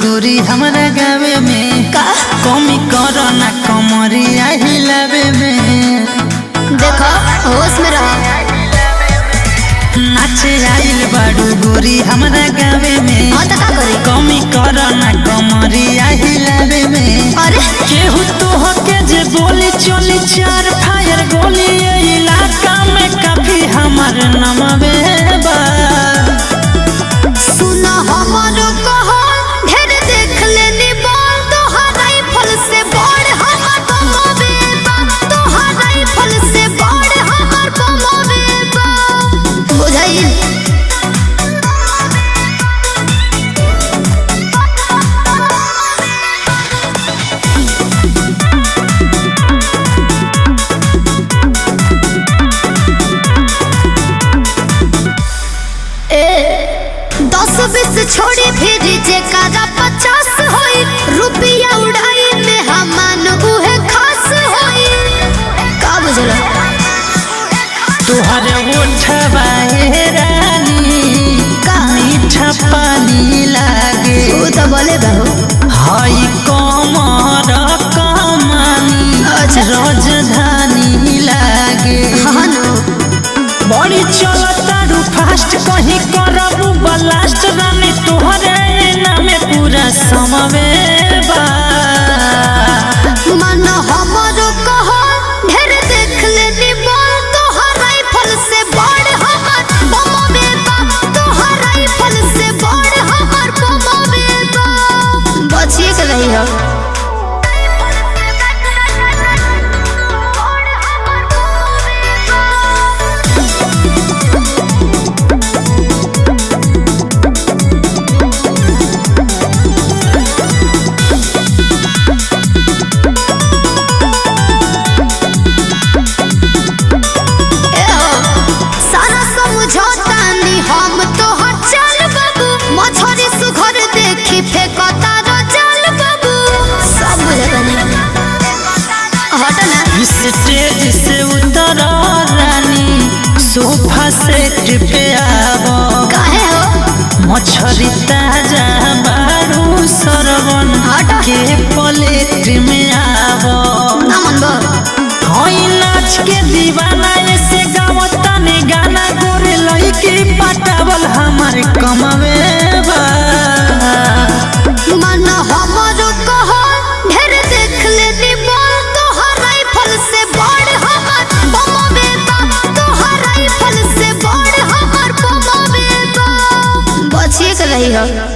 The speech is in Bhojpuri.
गोरी हमारा गावे में का कमी करो ना कमरिया हिलावे में देखो होश में रहो। नाचे आइल बाड़ू गोरी हमारा गावे में तो का करी कमी करो ना कमरिया हिलावे में अरे केहू तो हके जे बोली चली चार फायर गोली ये इलाका में काफी हमार नमवे बा। सुना हमारो कहो ढेर देख लेनी बोल तोहार राइफल से बड़ हमर बमवे बा। तोहार राइफल से बड़ हमर बमवे बा। बुझाइल दस बीस छोड़ी फिर जेकारा 50 होई रुपया उड़ाई में हमान उहे खास होई। का बुझला तोहरे ओठवा हे रानी का मीठा पानी लागे तू तो बोले बहू हाई कमर कमानी अच्छा। राजधानी लागे हाँ नो बड़ी चलता रू फास्ट कहीं करबू ब्लास्ट रानी तोहरे नामे पूरा समवे बा। मन हमारो कहो ढेर देख लेनी बोल तोहार राइफल से बड़ हमर बमवे बा। तोहार राइफल से बड़ हमर बमवे बा। बचिए के रही हो। सारा समझौता नी हम तोहर चल बाबू मछरी सुघर देखी फेंकता रो चल बाबू सब बुझता नहीं हट ना स्टेज से उतर रानी सोफा सेट पे आवो काहे हो मछरी ताजा बारू सरवन हट। के प्लेट में आवो ना मन बो होई नाच के दीवाना ऐसे गावता ने गाना गोरे लईकी पटावल हमार कमवे बा। मन हमारो कहो ढेर देख लेनी बोल तोहार राइफल से बड़ हमर बमवे बा। तोहार राइफल से बड़ हमर बमवे बा। बचिए के रही हो।